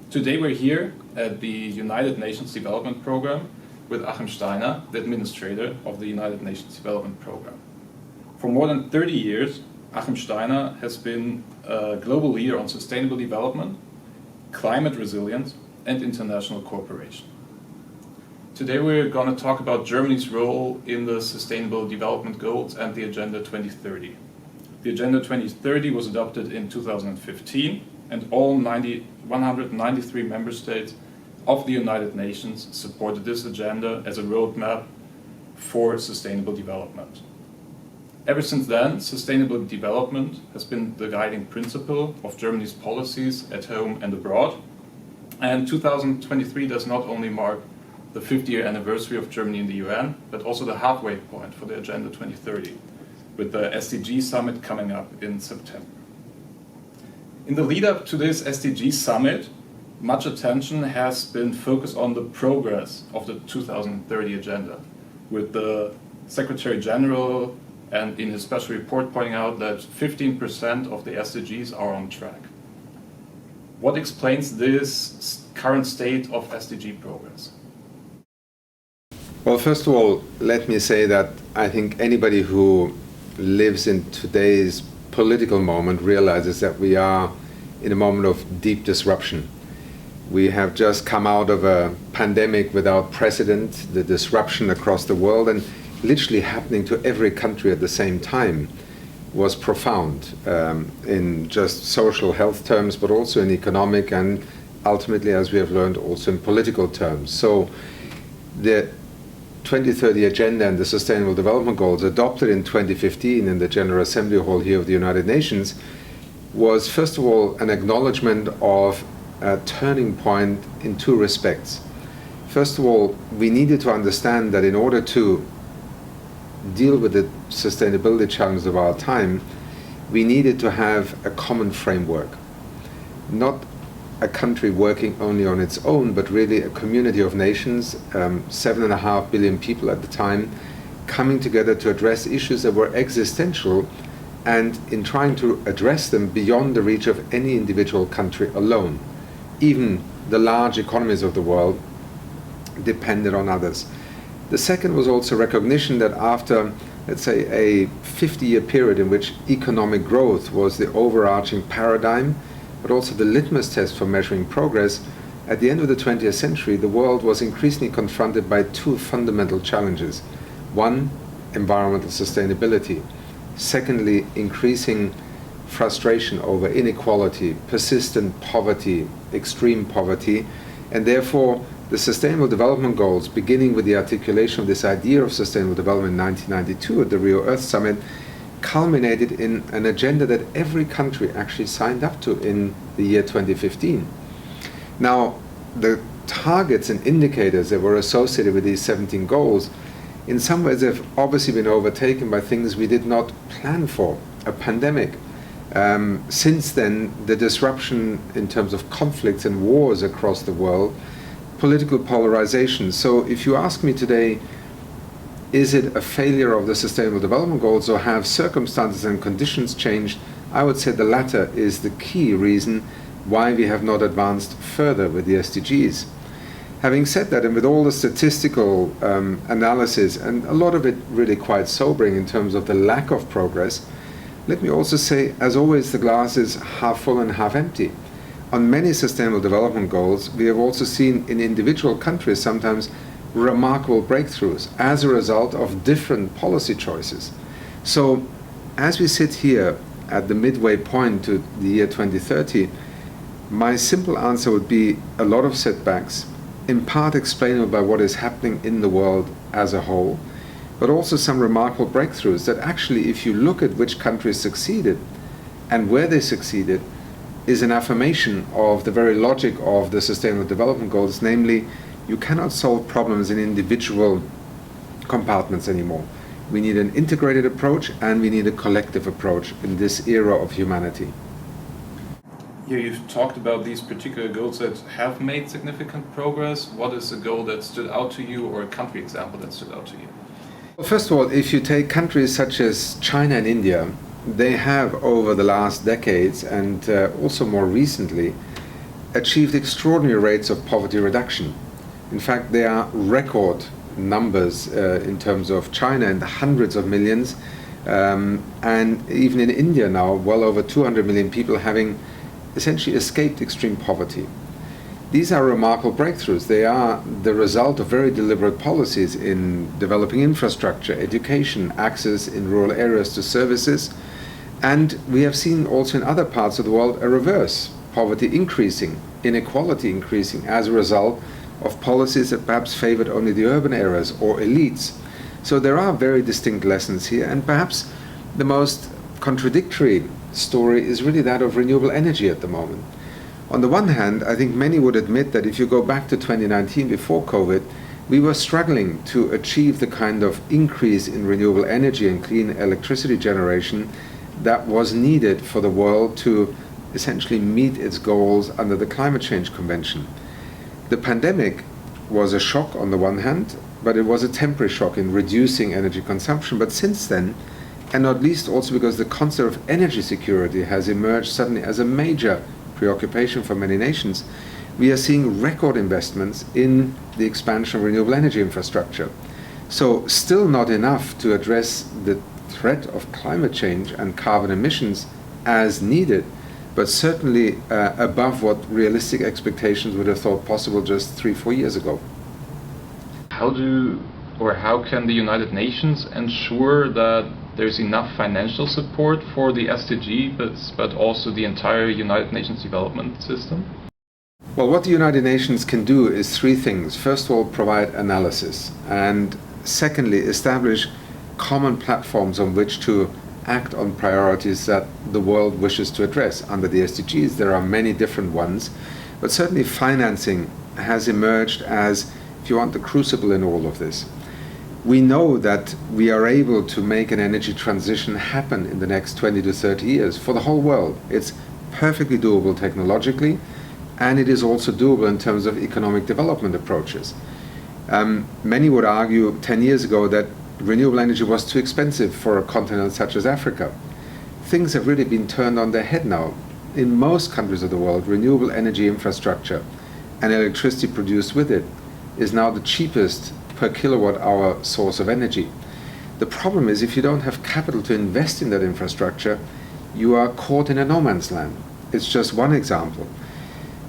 Today we're here at the United Nations Development Program with Achim Steiner, the administrator of the United Nations Development Program. For more than 30 years, Achim Steiner has been a global leader on sustainable development, climate resilience, and international cooperation. Today we're going to talk about Germany's role in the Sustainable Development Goals and the Agenda 2030. The Agenda 2030 was adopted in 2015, and all 193 member states of the United Nations supported this agenda as a roadmap for sustainable development. Ever since then, sustainable development has been the guiding principle of Germany's policies at home and abroad. And 2023 does not only mark the 50-year anniversary of Germany in the UN, but also the halfway point for the Agenda 2030, with the SDG Summit coming up in September. In the lead-up to this SDG Summit, much attention has been focused on the progress of the 2030 Agenda, with the Secretary General and in his special report pointing out that 15% of the SDGs are on track. What explains this current state of SDG progress? Well, first of all, let me say that I think anybody who lives in today's political moment realizes that we are in a moment of deep disruption. We have just come out of a pandemic without precedent, the disruption across the world, and literally happening to every country at the same time was profound in just social health terms, but also in economic and ultimately, as we have learned, also in political terms. So the 2030 Agenda and the Sustainable Development Goals adopted in 2015 in the General Assembly Hall here of the United Nations was, first of all, an acknowledgement of a turning point in two respects. First of all, we needed to understand that in order to deal with the sustainability challenges of our time, we needed to have a common framework. Not a country working only on its own, but really a community of nations, 7.5 billion people at the time, coming together to address issues that were existential and in trying to address them beyond the reach of any individual country alone. Even the large economies of the world depended on others. The second was also recognition that after, let's say, a 50-year period in which economic growth was the overarching paradigm, but also the litmus test for measuring progress, at the end of the 20th century, the world was increasingly confronted by two fundamental challenges. One, environmental sustainability. Secondly, increasing frustration over inequality, persistent poverty, extreme poverty, and therefore the Sustainable Development Goals, beginning with the articulation of this idea of sustainable development in 1992 at the Rio Earth Summit, culminated in an agenda that every country actually signed up to in the year 2015. Now, the targets and indicators that were associated with these 17 goals in some ways have obviously been overtaken by things we did not plan for, a pandemic. Since then, the disruption in terms of conflicts and wars across the world, political polarization. So if you ask me today, is it a failure of the Sustainable Development Goals or have circumstances and conditions changed? I would say the latter is the key reason why we have not advanced further with the SDGs. Having said that, and with all the statistical analysis, and a lot of it really quite sobering in terms of the lack of progress, let me also say, as always, the glass is half full and half empty. On many Sustainable Development Goals, we have also seen in individual countries sometimes remarkable breakthroughs as a result of different policy choices. So as we sit here at the midway point to the year 2030, my simple answer would be a lot of setbacks, in part explainable by what is happening in the world as a whole, but also some remarkable breakthroughs that actually, if you look at which countries succeeded and where they succeeded, is an affirmation of the very logic of the Sustainable Development Goals, namely, you cannot solve problems in individual compartments anymore. We need an integrated approach and we need a collective approach in this era of humanity. Here you've talked about these particular goals that have made significant progress. What is a goal that stood out to you or a country example that stood out to you? Well, first of all, if you take countries such as China and India, they have over the last decades and also more recently achieved extraordinary rates of poverty reduction. In fact, there are record numbers in terms of China in the hundreds of millions, and even in India now, well over 200 million people having essentially escaped extreme poverty. These are remarkable breakthroughs. They are the result of very deliberate policies in developing infrastructure, education, access in rural areas to services, and we have seen also in other parts of the world a reverse, poverty increasing, inequality increasing as a result of policies that perhaps favored only the urban areas or elites. So there are very distinct lessons here, and perhaps the most contradictory story is really that of renewable energy at the moment. On the one hand, I think many would admit that if you go back to 2019 before COVID, we were struggling to achieve the kind of increase in renewable energy and clean electricity generation that was needed for the world to essentially meet its goals under the Climate Change Convention. The pandemic was a shock on the one hand, but it was a temporary shock in reducing energy consumption. But since then, and not least also because the concept of energy security has emerged suddenly as a major preoccupation for many nations, we are seeing record investments in the expansion of renewable energy infrastructure. So still not enough to address the threat of climate change and carbon emissions as needed, but certainly above what realistic expectations would have thought possible just 3-4 years ago. How can the United Nations ensure that there's enough financial support for the SDGs, but also the entire United Nations development system? Well, what the United Nations can do is three things. First of all, provide analysis, and secondly, establish common platforms on which to act on priorities that the world wishes to address. Under the SDGs, there are many different ones, but certainly financing has emerged as, if you want, the crucible in all of this. We know that we are able to make an energy transition happen in the next 20 to 30 years for the whole world. It's perfectly doable technologically, and it is also doable in terms of economic development approaches. Many would argue 10 years ago that renewable energy was too expensive for a continent such as Africa. Things have really been turned on their head now. In most countries of the world, renewable energy infrastructure and electricity produced with it is now the cheapest per kilowatt hour source of energy. The problem is if you don't have capital to invest in that infrastructure, you are caught in a no man's land. It's just one example.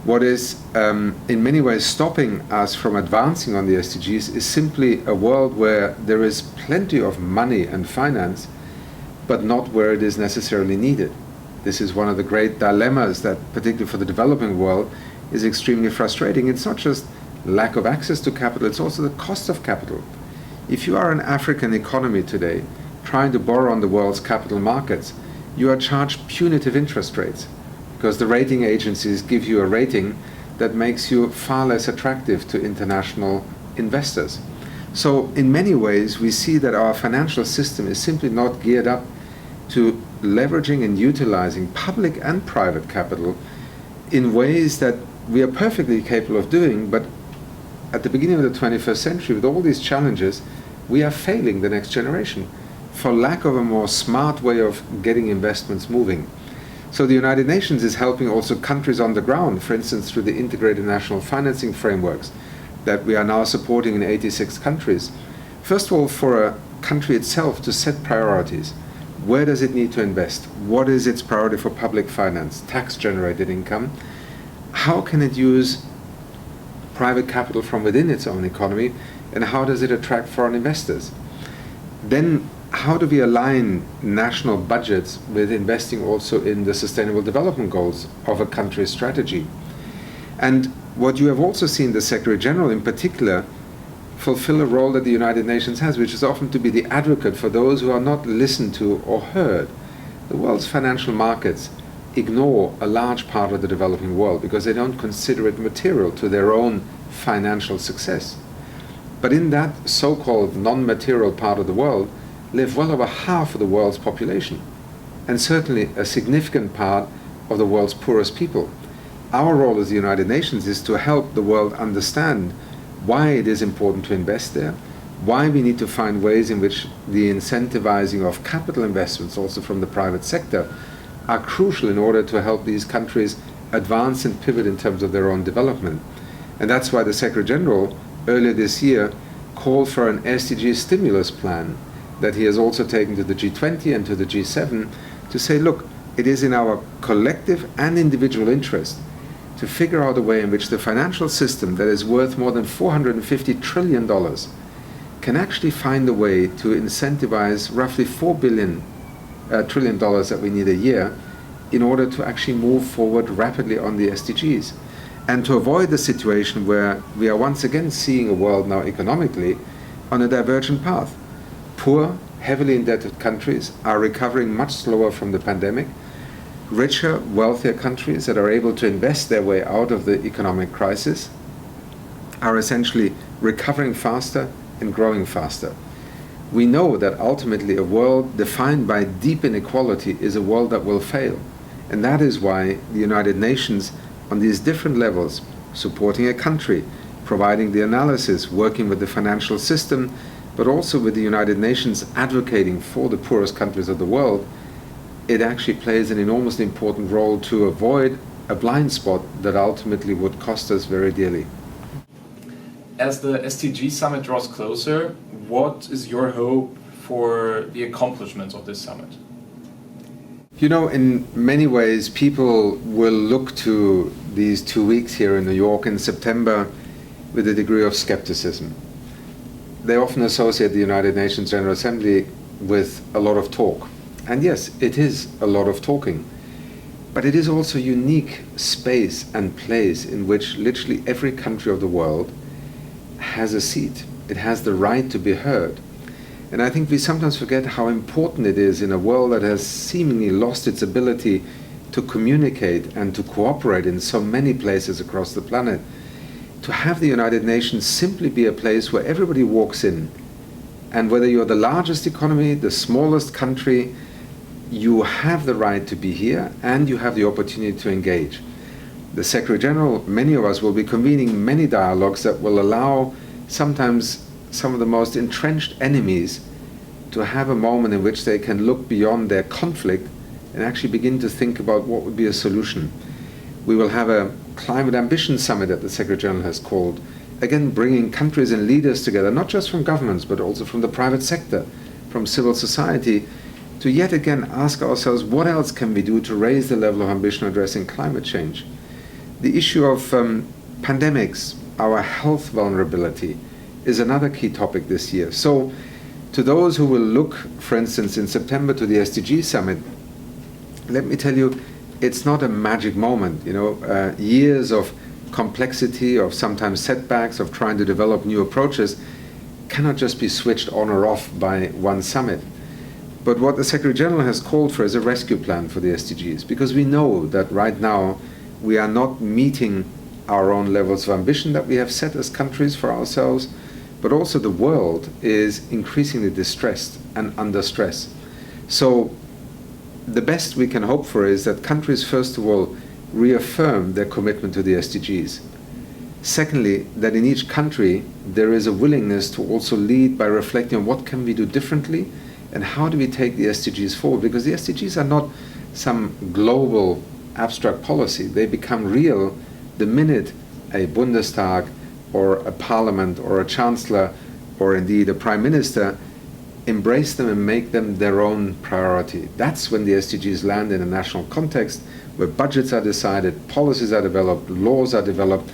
What is in many ways stopping us from advancing on the SDGs is simply a world where there is plenty of money and finance, but not where it is necessarily needed. This is one of the great dilemmas that, particularly for the developing world, is extremely frustrating. It's not just lack of access to capital, it's also the cost of capital. If you are an African economy today trying to borrow on the world's capital markets, you are charged punitive interest rates because the rating agencies give you a rating that makes you far less attractive to international investors. So in many ways, we see that our financial system is simply not geared up to leveraging and utilizing public and private capital in ways that we are perfectly capable of doing, but at the beginning of the 21st century, with all these challenges, we are failing the next generation for lack of a more smart way of getting investments moving. So the United Nations is helping also countries on the ground, for instance, through the integrated national financing frameworks that we are now supporting in 86 countries. First of all, for a country itself to set priorities. Where does it need to invest? What is its priority for public finance, tax-generated income? How can it use private capital from within its own economy, and how does it attract foreign investors? Then, how do we align national budgets with investing also in the sustainable development goals of a country's strategy? And what you have also seen the Secretary General in particular fulfill a role that the United Nations has, which is often to be the advocate for those who are not listened to or heard. The world's financial markets ignore a large part of the developing world because they don't consider it material to their own financial success. But in that so-called non-material part of the world live well over half of the world's population, and certainly a significant part of the world's poorest people. Our role as the United Nations is to help the world understand why it is important to invest there, why we need to find ways in which the incentivizing of capital investments also from the private sector are crucial in order to help these countries advance and pivot in terms of their own development. And that's why the Secretary General earlier this year called for an SDG stimulus plan that he has also taken to the G20 and to the G7 to say, look, it is in our collective and individual interest to figure out a way in which the financial system that is worth more than $450 trillion can actually find a way to incentivize roughly $4 trillion that we need a year in order to actually move forward rapidly on the SDGs. And to avoid the situation where we are once again seeing a world now economically on a divergent path. Poor, heavily indebted countries are recovering much slower from the pandemic. Richer, wealthier countries that are able to invest their way out of the economic crisis are essentially recovering faster and growing faster. We know that ultimately a world defined by deep inequality is a world that will fail. And that is why the United Nations, on these different levels, supporting a country, providing the analysis, working with the financial system, but also with the United Nations advocating for the poorest countries of the world, it actually plays an enormously important role to avoid a blind spot that ultimately would cost us very dearly. As the SDG Summit draws closer, what is your hope for the accomplishments of this summit? You know, in many ways, people will look to these 2 weeks here in New York in September with a degree of skepticism. They often associate the United Nations General Assembly with a lot of talk. And yes, it is a lot of talking. But it is also a unique space and place in which literally every country of the world has a seat. It has the right to be heard. And I think we sometimes forget how important it is in a world that has seemingly lost its ability to communicate and to cooperate in so many places across the planet, to have the United Nations simply be a place where everybody walks in. And whether you're the largest economy, the smallest country, you have the right to be here and you have the opportunity to engage. The Secretary General, many of us will be convening many dialogues that will allow sometimes some of the most entrenched enemies to have a moment in which they can look beyond their conflict and actually begin to think about what would be a solution. We will have a Climate Ambition Summit that the Secretary General has called, again bringing countries and leaders together, not just from governments, but also from the private sector, from civil society, to yet again ask ourselves what else can we do to raise the level of ambition addressing climate change. The issue of pandemics, our health vulnerability, is another key topic this year. So to those who will look, for instance, in September to the SDG Summit, let me tell you, it's not a magic moment. Years of complexity, of sometimes setbacks, of trying to develop new approaches cannot just be switched on or off by one summit. But what the Secretary General has called for is a rescue plan for the SDGs, because we know that right now we are not meeting our own levels of ambition that we have set as countries for ourselves, but also the world is increasingly distressed and under stress. So the best we can hope for is that countries, first of all, reaffirm their commitment to the SDGs. Secondly, that in each country there is a willingness to also lead by reflecting on what can we do differently and how do we take the SDGs forward, because the SDGs are not some global abstract policy. They become real the minute a Bundestag or a parliament or a chancellor or indeed a prime minister embrace them and make them their own priority. That's when the SDGs land in a national context where budgets are decided, policies are developed, laws are developed.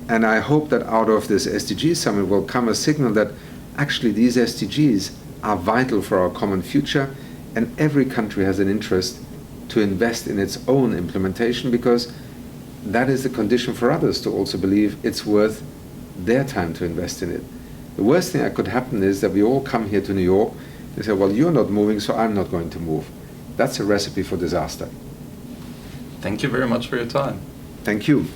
And I hope that out of this SDG Summit will come a signal that actually these SDGs are vital for our common future, and every country has an interest to invest in its own implementation, because that is the condition for others to also believe it's worth their time to invest in it. The worst thing that could happen is that we all come here to New York and say, well, you're not moving, so I'm not going to move. That's a recipe for disaster. Thank you very much for your time. Thank you.